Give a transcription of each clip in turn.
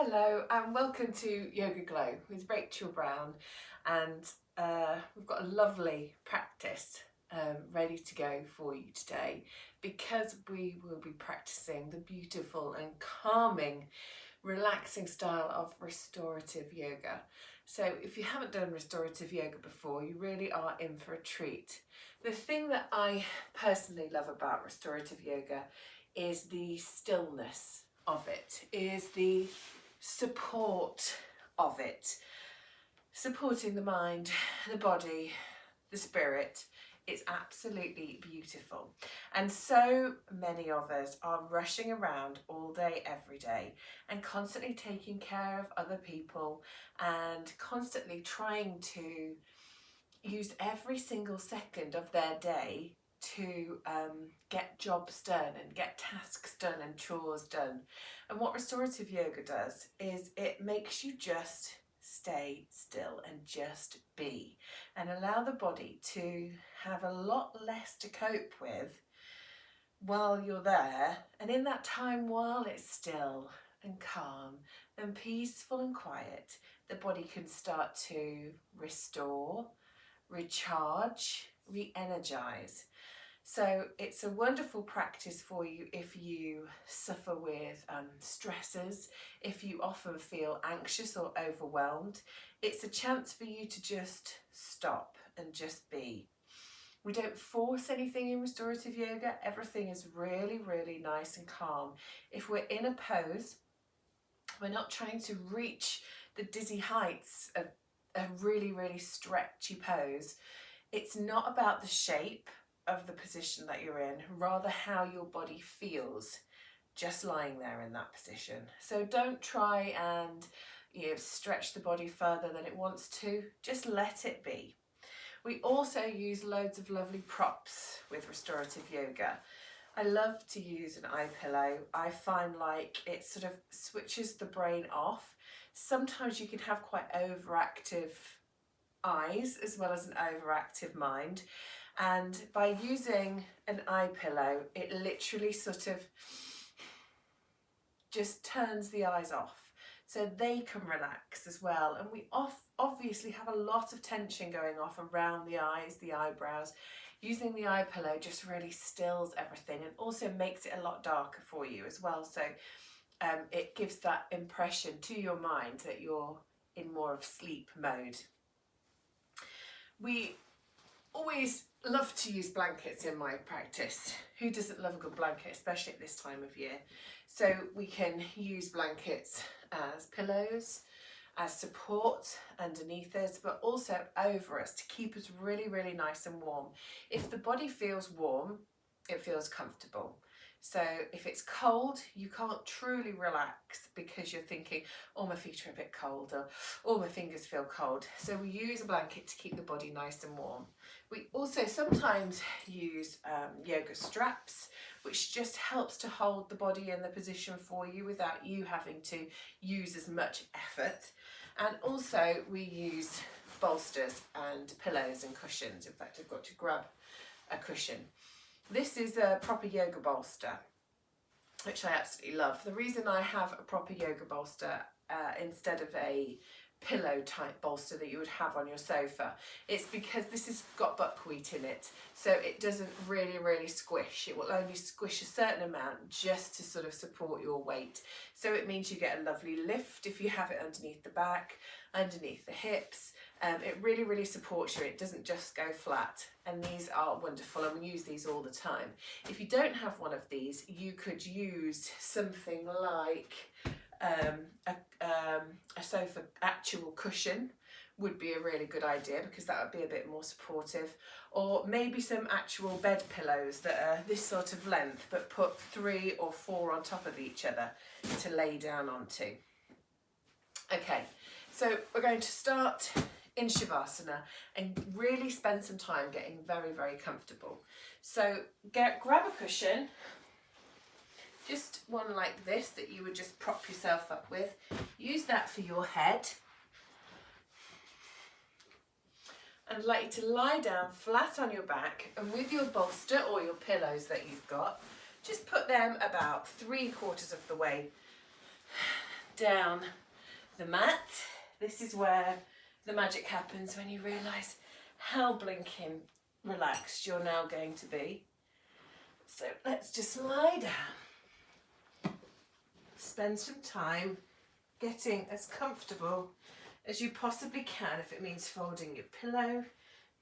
Hello and welcome to Yoga Glow with Rachel Brown, and we've got a lovely practice ready to go for you today, because we will be practicing the beautiful and calming, relaxing style of restorative yoga. So if you haven't done restorative yoga before, you really are in for a treat. The thing that I personally love about restorative yoga is the stillness of it, is the support of it, supporting the mind, the body, the spirit. It's absolutely beautiful. And so many of us are rushing around all day, every day, and constantly taking care of other people and constantly trying to use every single second of their day to get jobs done and get tasks done and chores done. And what restorative yoga does is it makes you just stay still and just be, and allow the body to have a lot less to cope with while you're there. And in that time, while it's still and calm and peaceful and quiet, the body can start to restore, recharge, re-energize. So it's a wonderful practice for you if you suffer with stresses, if you often feel anxious or overwhelmed. It's a chance for you to just stop and just be. We don't force anything in restorative yoga. Everything is really, really nice and calm. If we're in a pose, we're not trying to reach the dizzy heights of a really, really stretchy pose. It's not about the shape of the position that you're in, rather how your body feels just lying there in that position. So don't try and stretch the body further than it wants to. Just let it be. We also use loads of lovely props with restorative yoga. I love to use an eye pillow. I find like it sort of switches the brain off. Sometimes you can have quite overactive eyes as well as an overactive mind, and by using an eye pillow, it literally sort of just turns the eyes off so they can relax as well. And we obviously have a lot of tension going off around the eyes, the eyebrows. Using the eye pillow just really stills everything and also makes it a lot darker for you as well. So it gives that impression to your mind that you're in more of sleep mode. We always love to use blankets in my practice. Who doesn't love a good blanket, especially at this time of year? So we can use blankets as pillows, as support underneath us, but also over us to keep us really, really nice and warm. If the body feels warm, it feels comfortable. So if it's cold, you can't truly relax because you're thinking, oh, my feet are a bit cold, or oh, my fingers feel cold. So we use a blanket to keep the body nice and warm. We also sometimes use yoga straps, which just helps to hold the body in the position for you without you having to use as much effort. And also we use bolsters and pillows and cushions. In fact, I've got to grab a cushion. This is a proper yoga bolster, which I absolutely love. The reason I have a proper yoga bolster instead of a pillow type bolster that you would have on your sofa, it's because this has got buckwheat in it, so it doesn't really squish. It will only squish a certain amount just to sort of support your weight. So it means you get a lovely lift if you have it underneath the back, underneath the hips. It really supports you. It doesn't just go flat, and these are wonderful, and we use these all the time. If you don't have one of these, you could use something like a sofa actual cushion would be a really good idea, because that would be a bit more supportive. Or maybe some actual bed pillows that are this sort of length, but put 3 or 4 on top of each other to lay down onto. Okay, so we're going to start in Shavasana and really spend some time getting very comfortable. So grab a cushion, just one like this that you would just prop yourself up with. Use that for your head. And I'd like you to lie down flat on your back, and with your bolster or your pillows that you've got, just put them about 3/4 of the way down the mat. This is where the magic happens, when you realise how blinking relaxed you're now going to be. So let's just lie down. Spend some time getting as comfortable as you possibly can, if it means folding your pillow,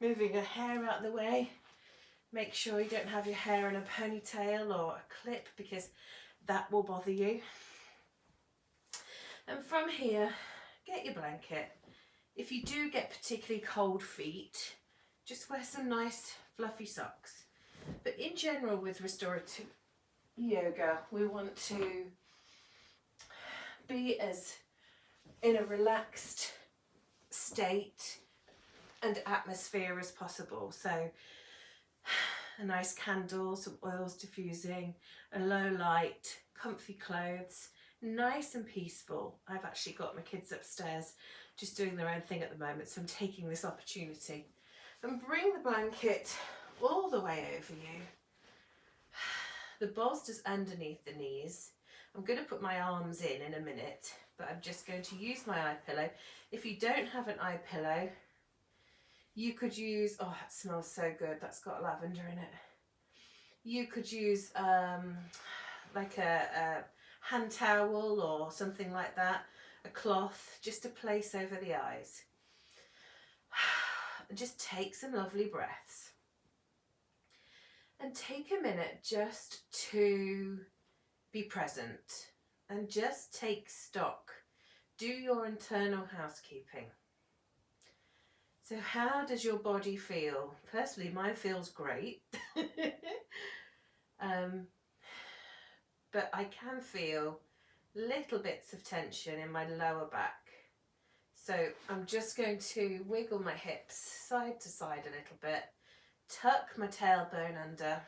moving your hair out of the way. Make sure you don't have your hair in a ponytail or a clip, because that will bother you. And from here, get your blanket. If you do get particularly cold feet, just wear some nice fluffy socks. But in general, with restorative yoga, we want to be as in a relaxed state and atmosphere as possible. So a nice candle, some oils diffusing, a low light, comfy clothes, nice and peaceful. I've actually got my kids upstairs just doing their own thing at the moment, so I'm taking this opportunity. And bring the blanket all the way over you. The bolster's underneath the knees. I'm going to put my arms in a minute, but I'm just going to use my eye pillow. If you don't have an eye pillow, you could use, oh, that smells so good, that's got lavender in it. You could use like a hand towel or something like that, a cloth, just to place over the eyes. Just take some lovely breaths. And take a minute just to be present and just take stock. Do your internal housekeeping. So how does your body feel? Personally, mine feels great. But I can feel little bits of tension in my lower back. So I'm just going to wiggle my hips side to side a little bit, tuck my tailbone under.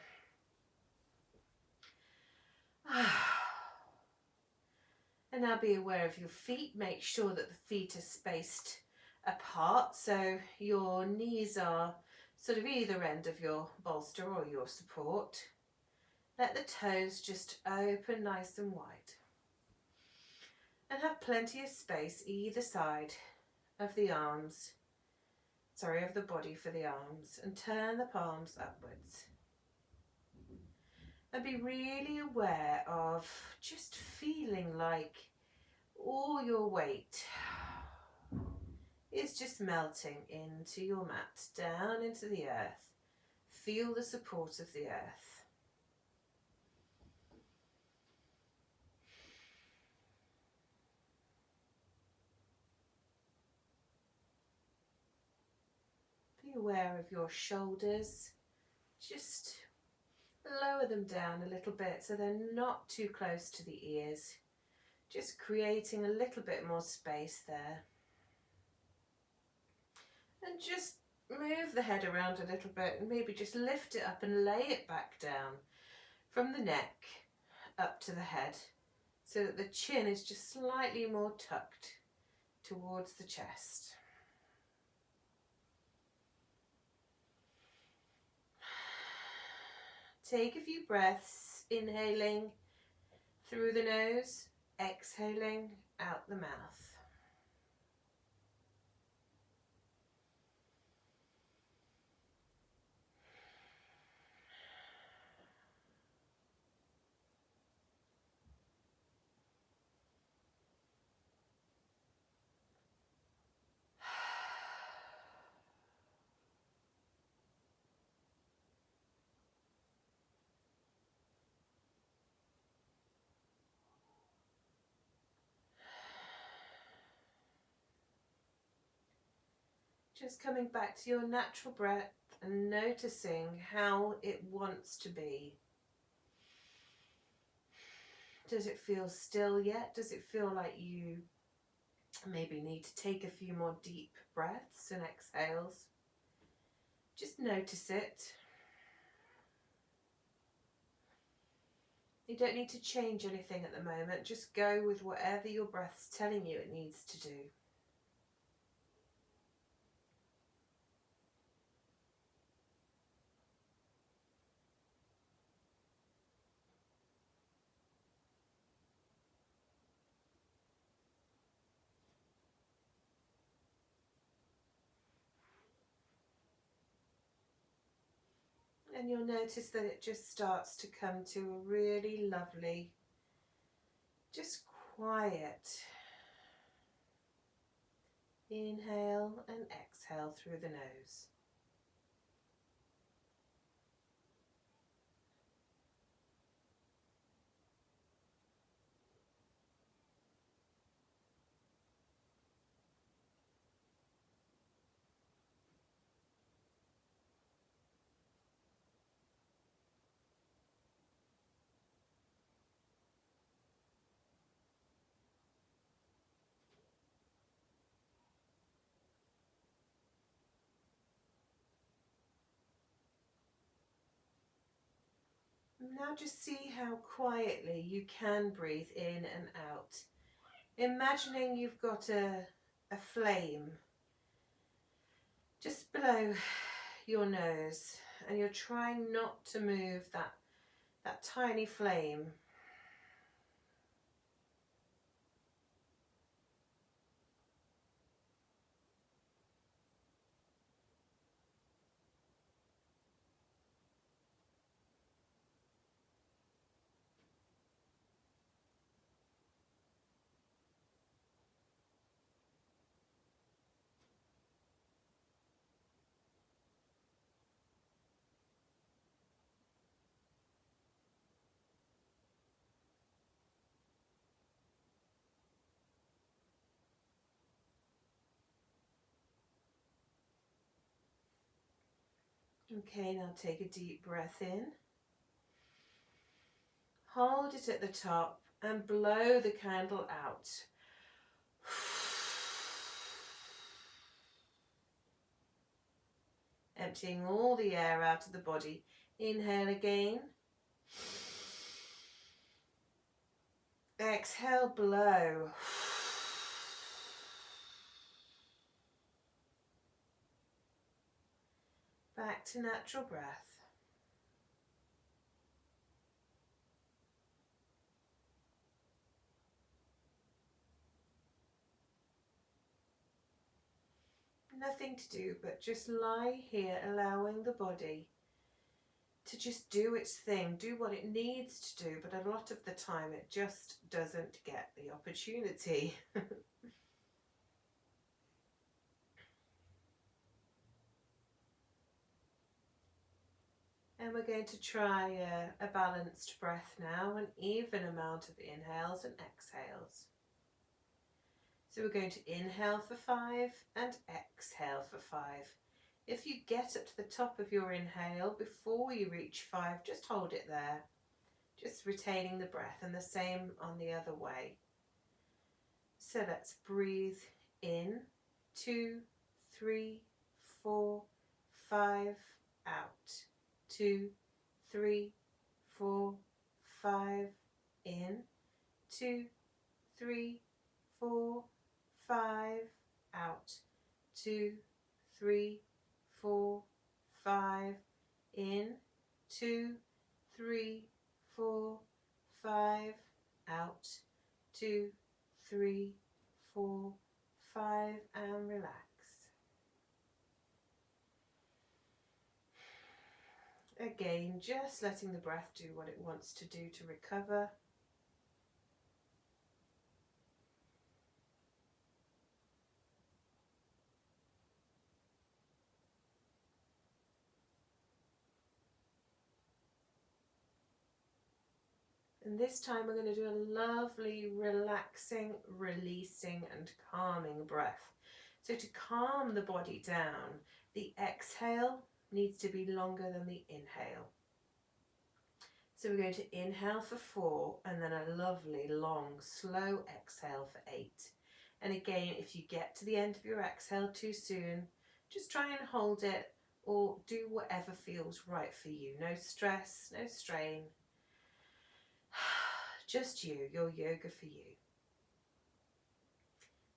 And now be aware of your feet. Make sure that the feet are spaced apart, so your knees are sort of either end of your bolster or your support. Let the toes just open nice and wide. And have plenty of space either side of the arms, of the body for the arms, and turn the palms upwards. And be really aware of just feeling like all your weight is just melting into your mat, down into the earth. Feel the support of the earth. Be aware of your shoulders. Just lower them down a little bit so they're not too close to the ears. Just creating a little bit more space there. And just move the head around a little bit and maybe just lift it up and lay it back down from the neck up to the head, so that the chin is just slightly more tucked towards the chest. Take a few breaths, inhaling through the nose, exhaling out the mouth. Just coming back to your natural breath and noticing how it wants to be. Does it feel still yet? Does it feel like you maybe need to take a few more deep breaths and exhales? Just notice it. You don't need to change anything at the moment. Just go with whatever your breath's telling you it needs to do. And you'll notice that it just starts to come to a really lovely, just quiet inhale and exhale through the nose. Now just see how quietly you can breathe in and out. Imagining you've got a flame just below your nose and you're trying not to move that tiny flame. Okay, now take a deep breath in. Hold it at the top and blow the candle out. Emptying all the air out of the body. Inhale again. Exhale, blow. Back to natural breath. Nothing to do but just lie here, allowing the body to just do its thing, do what it needs to do, but a lot of the time it just doesn't get the opportunity. And we're going to try a balanced breath now, an even amount of inhales and exhales. So we're going to inhale for 5 and exhale for 5. If you get up to the top of your inhale before you reach 5, just hold it there, just retaining the breath, and the same on the other way. So let's breathe in, 2, 3, 4, 5, out, 2, 3, 4, 5, in, 2, 3, 4, 5, out, 2, 3, 4, 5, in, 2, 3, 4, 5, out, 2, 3, 4, 5, and relax. Again, just letting the breath do what it wants to do to recover. And this time we're going to do a lovely, relaxing, releasing and calming breath. So to calm the body down, the exhale needs to be longer than the inhale. So we're going to inhale for 4 and then a lovely, long, slow exhale for 8. And again, if you get to the end of your exhale too soon, just try and hold it or do whatever feels right for you. No stress, no strain. Just you, your yoga for you.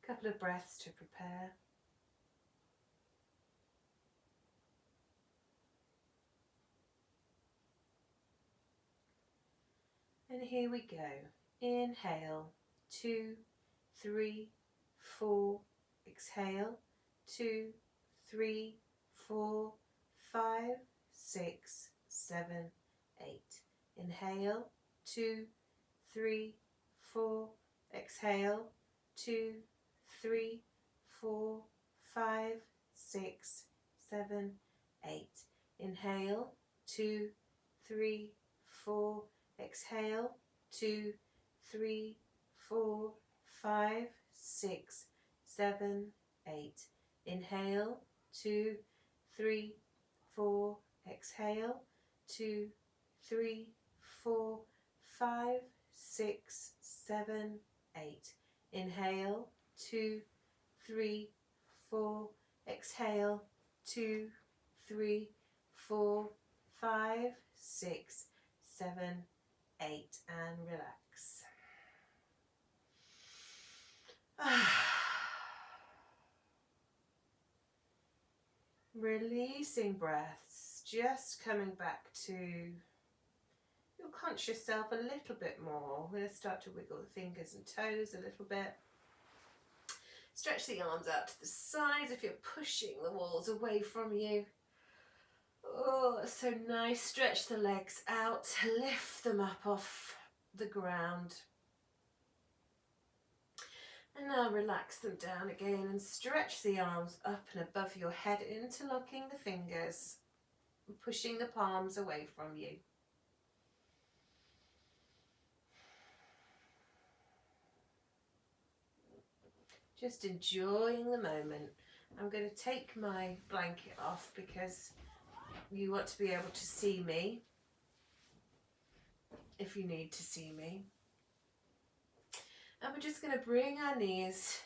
A couple of breaths to prepare. And here we go. Inhale, 2, 3, 4. Exhale, 2, 3, 4, 5, 6, 7, 8. Inhale, 2, 3, 4. Exhale, 2, 3, 4, 5, 6, 7, 8. Inhale, 2, 3, 4. Exhale, 2, 3, 4, 5, 6, 7, 8. Inhale, 2, 3, 4. Exhale, 2, 3, 4, 5, 6, 7, 8. Inhale, 2, 3, 4. Exhale, 2, 3, 4, 5, 6, 7, 8. And relax. Releasing breaths, just coming back to your conscious self a little bit more. We're going to start to wiggle the fingers and toes a little bit. Stretch the arms out to the sides if you're pushing the walls away from you. Oh, it's so nice. Stretch the legs out, lift them up off the ground. And now relax them down again and stretch the arms up and above your head, interlocking the fingers, pushing the palms away from you. Just enjoying the moment. I'm going to take my blanket off because you want to be able to see me if you need to see me. And we're just going to bring our knees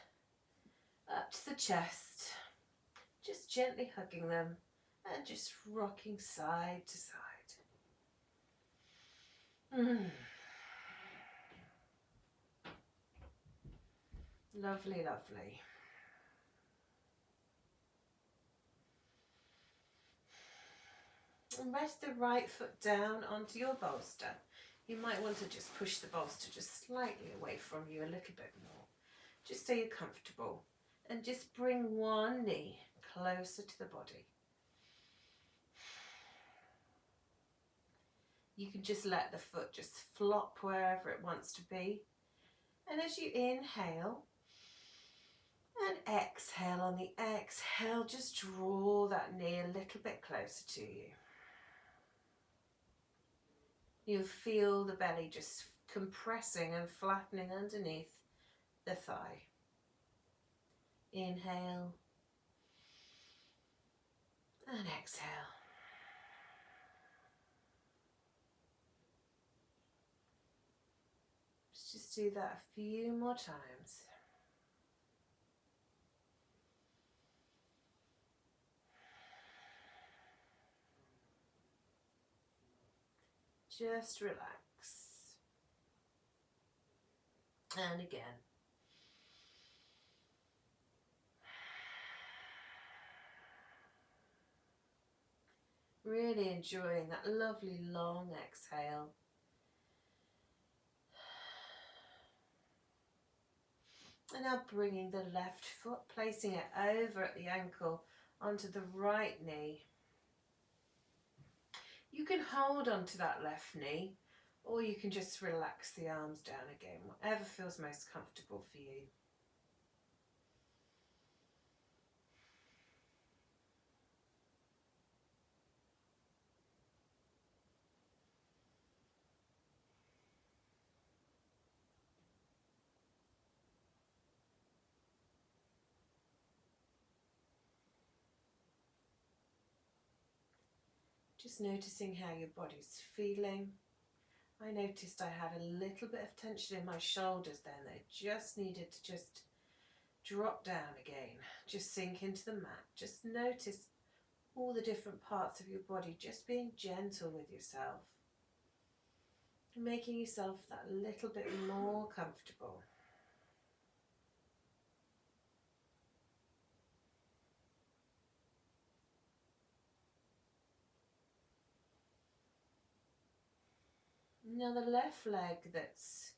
up to the chest, just gently hugging them and just rocking side to side. Lovely, lovely. And rest the right foot down onto your bolster. You might want to just push the bolster just slightly away from you a little bit more, just so you're comfortable. And just bring one knee closer to the body. You can just let the foot just flop wherever it wants to be. And as you inhale and exhale, on the exhale, just draw that knee a little bit closer to you. You'll feel the belly just compressing and flattening underneath the thigh. Inhale and exhale. Let's just do that a few more times. Just relax. And again. Really enjoying that lovely long exhale. And now bringing the left foot, placing it over at the ankle onto the right knee. You can hold onto that left knee, or you can just relax the arms down again, whatever feels most comfortable for you. Just noticing how your body's feeling. I noticed I had a little bit of tension in my shoulders then. They just needed to just drop down again. Just sink into the mat. Just notice all the different parts of your body, just being gentle with yourself. Making yourself that little bit more comfortable. Now the left leg that's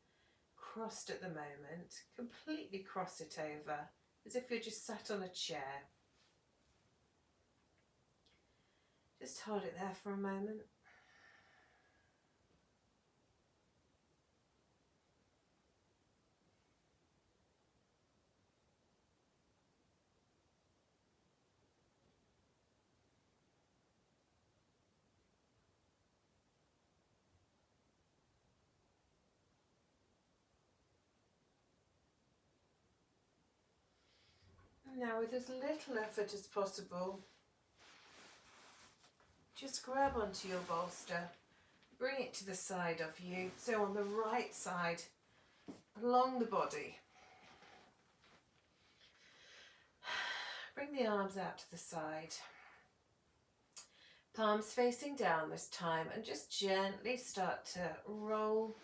crossed at the moment, completely cross it over as if you're just sat on a chair. Just hold it there for a moment. Now, with as little effort as possible, just grab onto your bolster, bring it to the side of you, so on the right side, along the body. Bring the arms out to the side, palms facing down this time, and just gently start to roll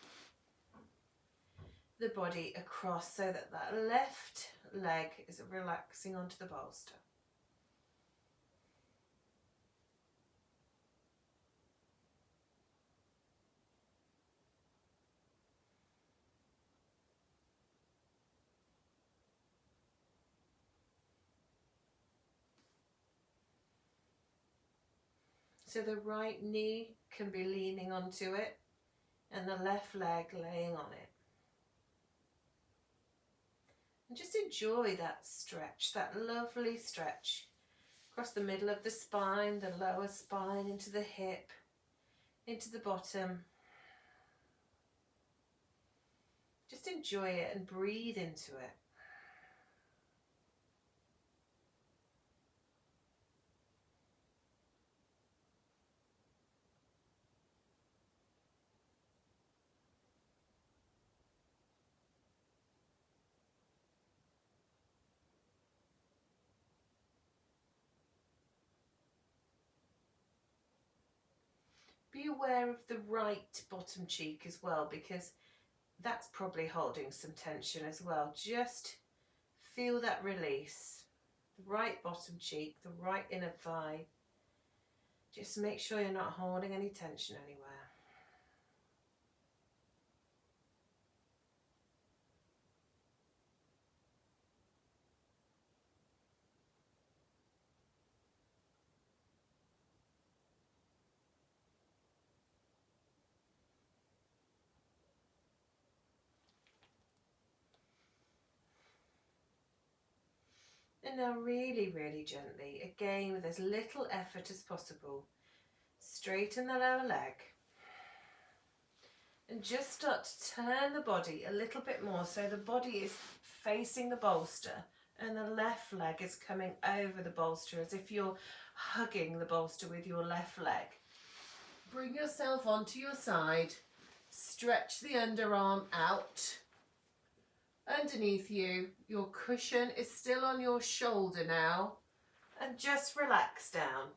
the body across so that that left leg is relaxing onto the bolster. So the right knee can be leaning onto it and the left leg laying on it. And just enjoy that stretch, that lovely stretch across the middle of the spine, the lower spine, into the hip, into the bottom. Just enjoy it and breathe into it. Be aware of the right bottom cheek as well, because that's probably holding some tension as well. Just feel that release. The right bottom cheek, the right inner thigh. Just make sure you're not holding any tension anywhere. And now really, really gently, again with as little effort as possible, straighten the lower leg. And just start to turn the body a little bit more so the body is facing the bolster and the left leg is coming over the bolster as if you're hugging the bolster with your left leg. Bring yourself onto your side, stretch the underarm out. Underneath you, your cushion is still on your shoulder now, and just relax down.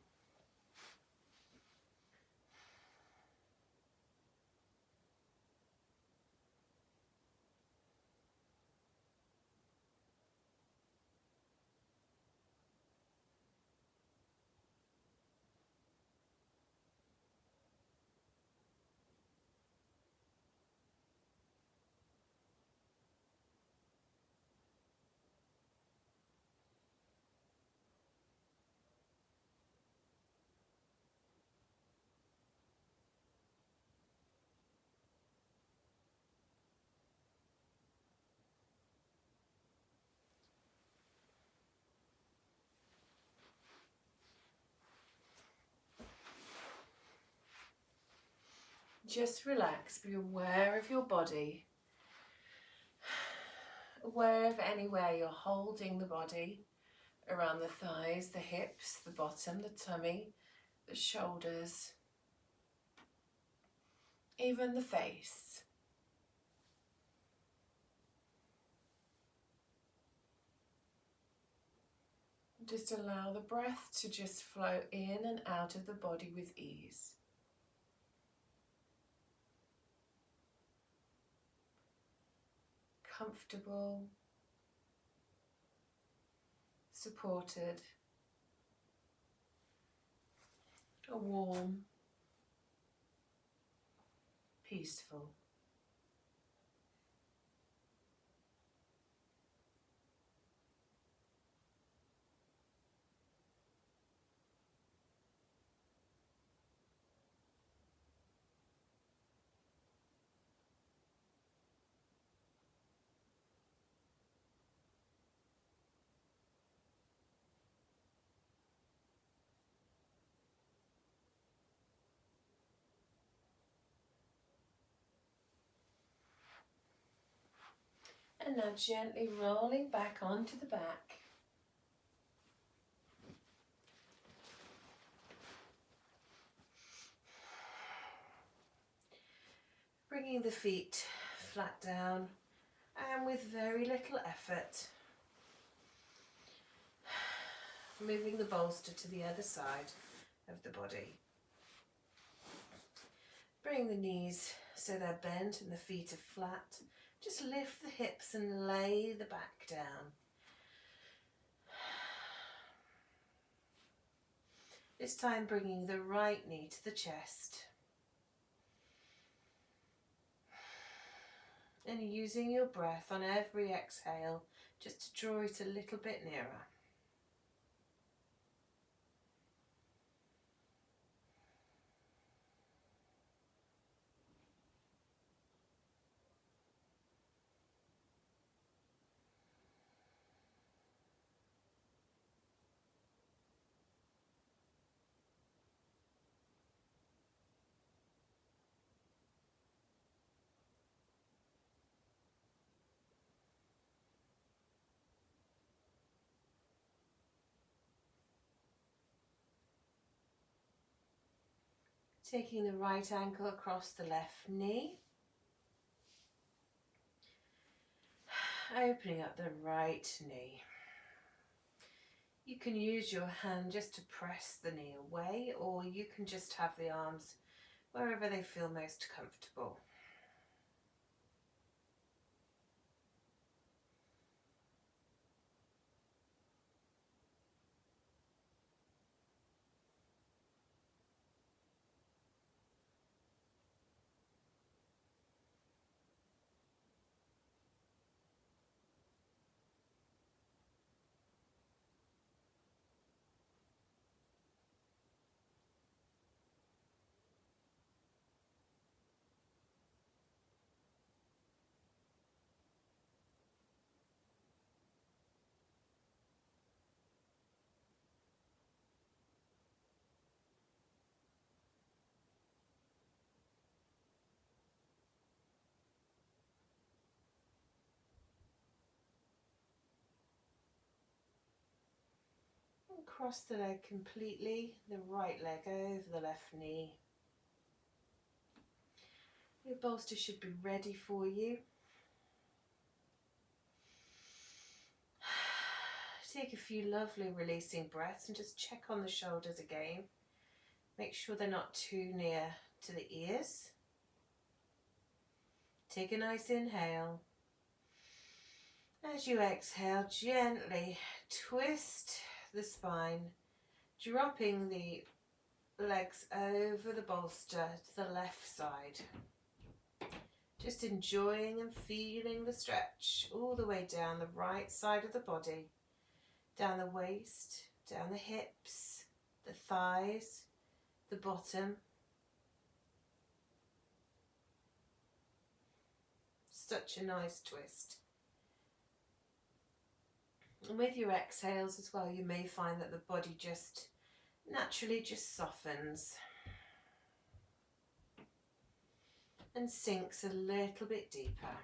Just relax, be aware of your body, aware of anywhere you're holding the body, around the thighs, the hips, the bottom, the tummy, the shoulders, even the face. Just allow the breath to just flow in and out of the body with ease. Comfortable, supported, warm, peaceful. And now gently rolling back onto the back. Bringing the feet flat down and with very little effort, moving the bolster to the other side of the body. Bring the knees so they're bent and the feet are flat. Just lift the hips and lay the back down. This time bringing the right knee to the chest. And using your breath on every exhale just to draw it a little bit nearer. Taking the right ankle across the left knee. Opening up the right knee. You can use your hand just to press the knee away, or you can just have the arms wherever they feel most comfortable. And cross the leg completely, the right leg over the left knee. Your bolster should be ready for you. Take a few lovely releasing breaths and just check on the shoulders again. Make sure they're not too near to the ears. Take a nice inhale. As you exhale, gently twist the spine, dropping the legs over the bolster to the left side. Just enjoying and feeling the stretch all the way down the right side of the body, down the waist, down the hips, the thighs, the bottom. Such a nice twist. And with your exhales as well, you may find that the body just naturally just softens and sinks a little bit deeper.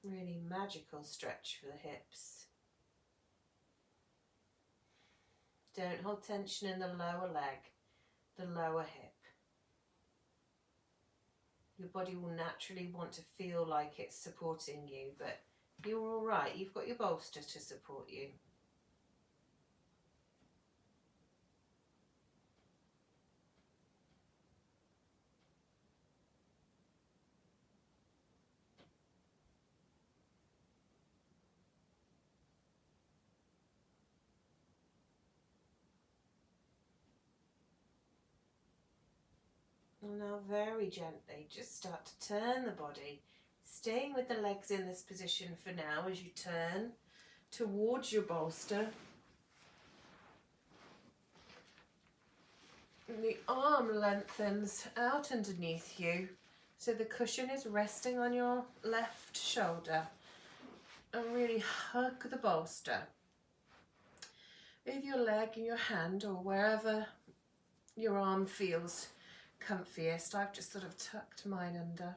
Really magical stretch for the hips. Don't hold tension in the lower leg, the lower hip. Your body will naturally want to feel like it's supporting you, but you're all right. You've got your bolster to support you. And now very gently, just start to turn the body, staying with the legs in this position for now as you turn towards your bolster. And the arm lengthens out underneath you So the cushion is resting on your left shoulder, and really hug the bolster with your leg in your hand or wherever your arm feels comfiest. I've just sort of tucked mine under.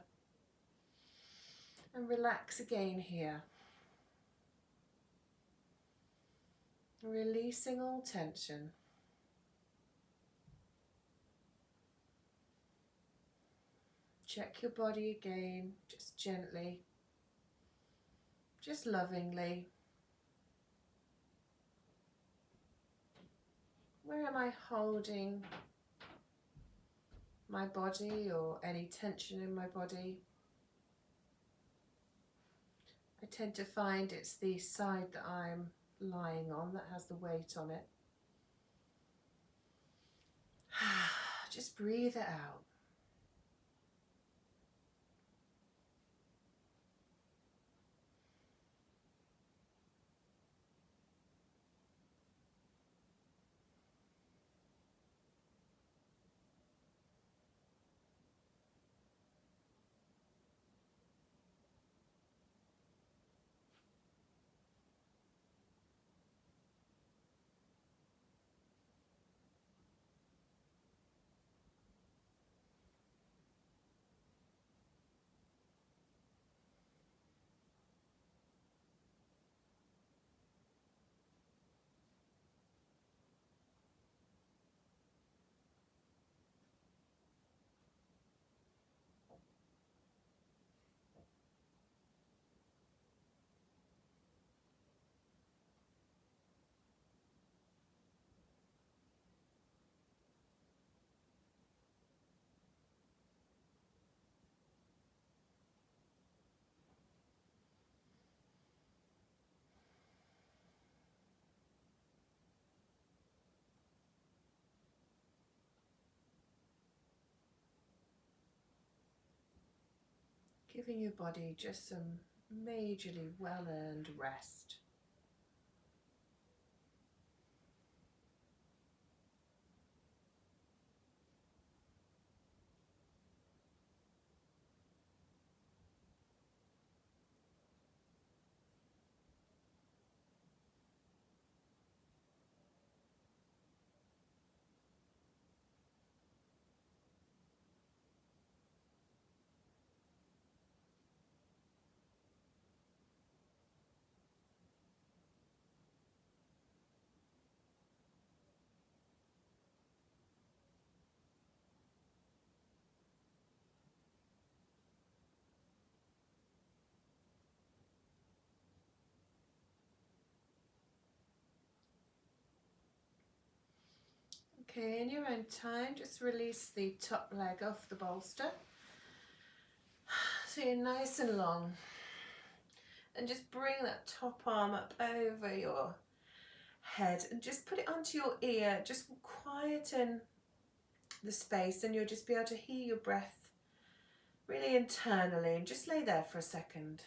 And relax again here. Releasing all tension. Check your body again, just gently, just lovingly. Where am I holding my body or any tension in my body? I tend to find it's the side that I'm lying on that has the weight on it. Just breathe it out. Giving your body just some majorly well-earned rest. Okay, in your own time, just release the top leg off the bolster. So you're nice and long. And just bring that top arm up over your head and just put it onto your ear. Just quieten the space and you'll just be able to hear your breath really internally. And just lay there for a second.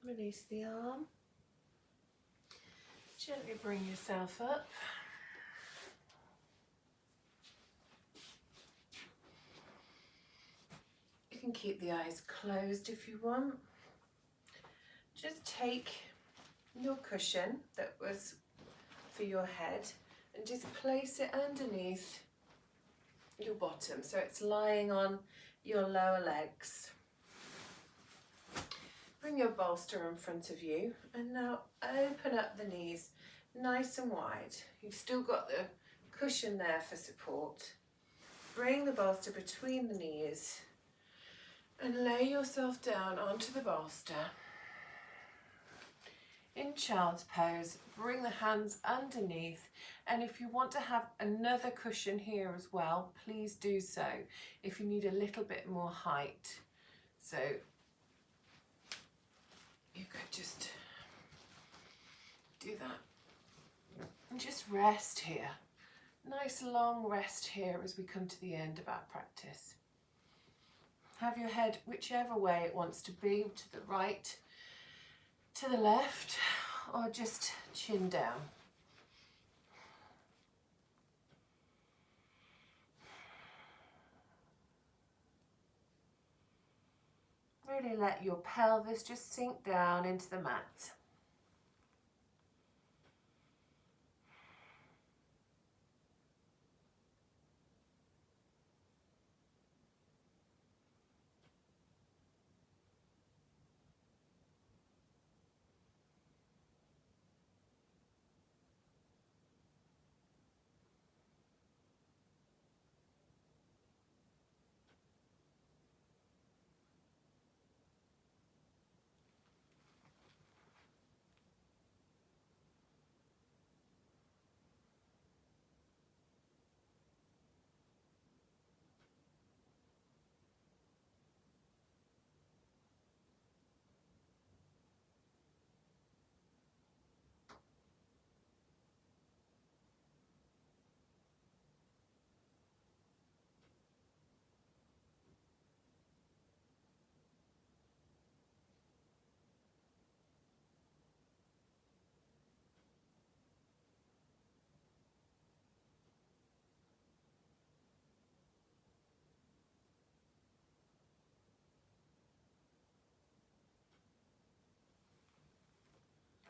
Release the arm. Gently bring yourself up. You can keep the eyes closed if you want. Just take your cushion that was for your head and just place it underneath your bottom, so it's lying on your lower legs. Bring your bolster in front of you, and now open up the knees nice and wide. You've still got the cushion there for support. Bring the bolster between the knees and lay yourself down onto the bolster. In child's pose, bring the hands underneath, and if you want to have another cushion here as well, please do so if you need a little bit more height. So you could just do that and just rest here. Nice long rest here as we come to the end of our practice. Have your head whichever way it wants to be, to the right, to the left, or just chin down. Really let your pelvis just sink down into the mat.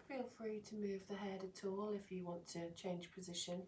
Feel free to move the head at all if you want to change position.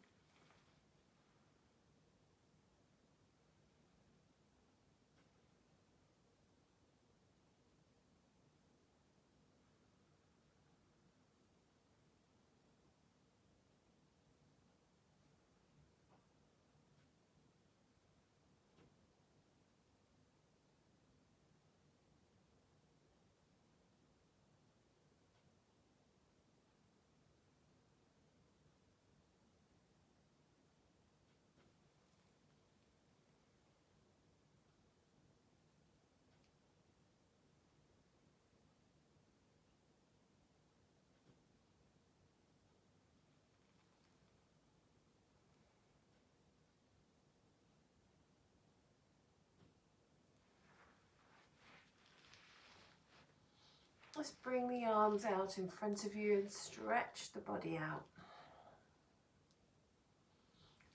Just bring the arms out in front of you and stretch the body out.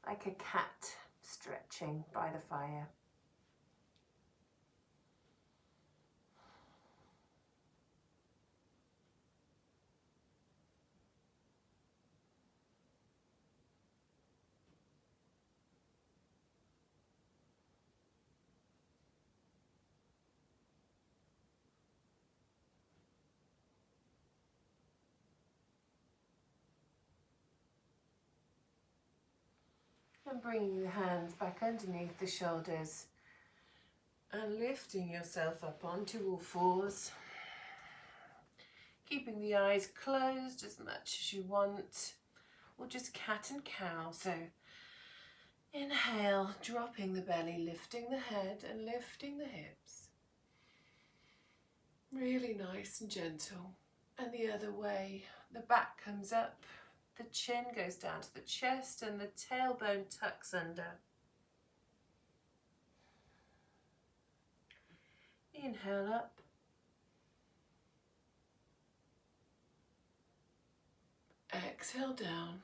Like a cat stretching by the fire. And bringing the hands back underneath the shoulders and lifting yourself up onto all fours. Keeping the eyes closed as much as you want, or just cat and cow. So inhale, dropping the belly, lifting the head and lifting the hips. Really nice and gentle. And the other way, the back comes up, the chin goes down to the chest and the tailbone tucks under. Inhale up. Exhale down.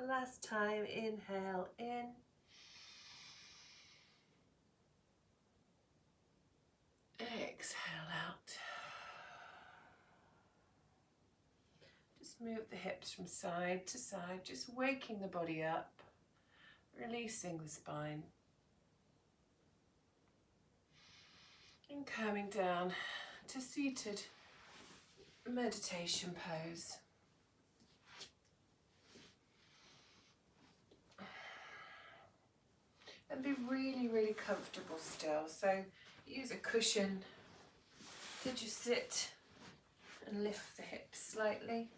Last time, inhale in. Exhale out. Move the hips from side to side, just waking the body up, releasing the spine. And coming down to seated meditation pose. And be really, really comfortable still. So use a cushion to just sit and lift the hips slightly.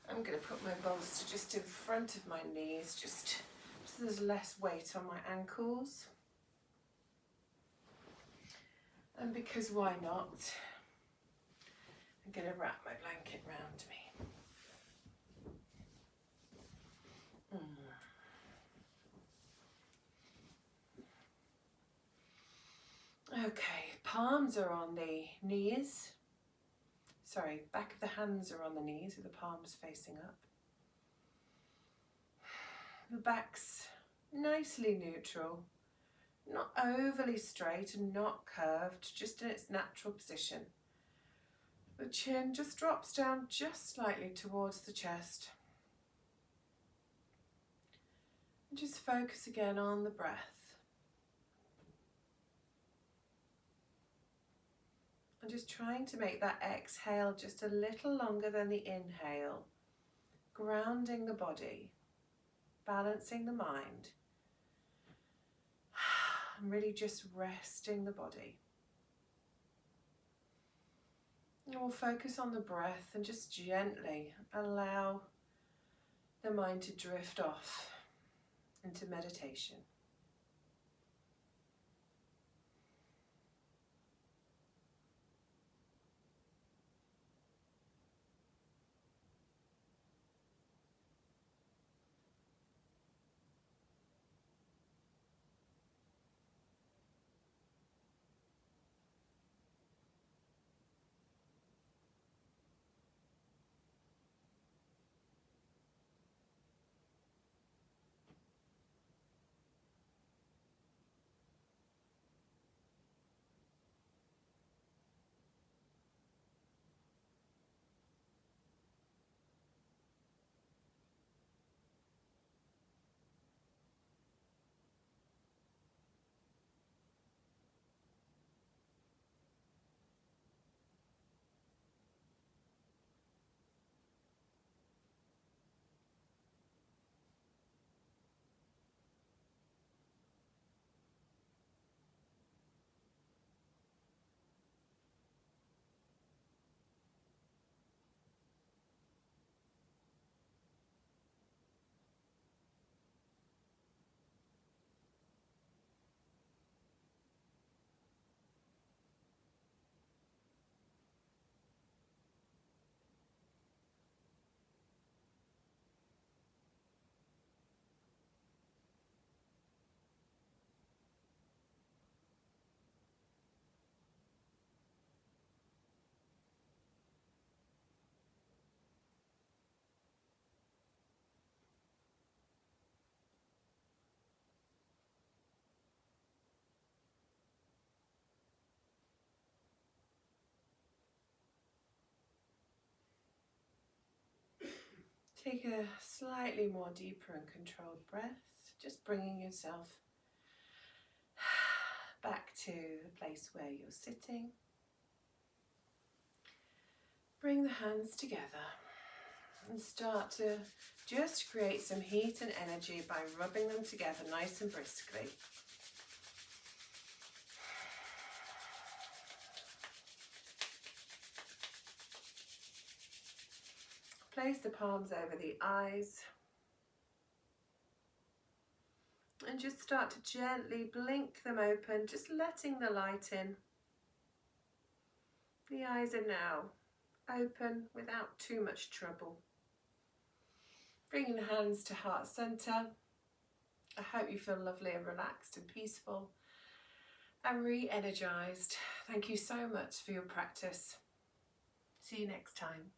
I'm going to put my bolster just in front of my knees, just so there's less weight on my ankles. And because why not, I'm going to wrap my blanket round me. Okay, palms are on the knees. Sorry, back of the hands are on the knees with the palms facing up. The back's nicely neutral, not overly straight and not curved, just in its natural position. The chin just drops down just slightly towards the chest. And just focus again on the breath. And just trying to make that exhale just a little longer than the inhale, grounding the body, balancing the mind, and really just resting the body. And we'll focus on the breath and just gently allow the mind to drift off into meditation. Take a slightly more deeper and controlled breath, just bringing yourself back to the place where you're sitting. Bring the hands together and start to just create some heat and energy by rubbing them together nice and briskly. Place the palms over the eyes and just start to gently blink them open, just letting the light in. The eyes are now open without too much trouble. Bringing the hands to heart center. I hope you feel lovely and relaxed and peaceful and re-energized. Thank you so much for your practice. See you next time.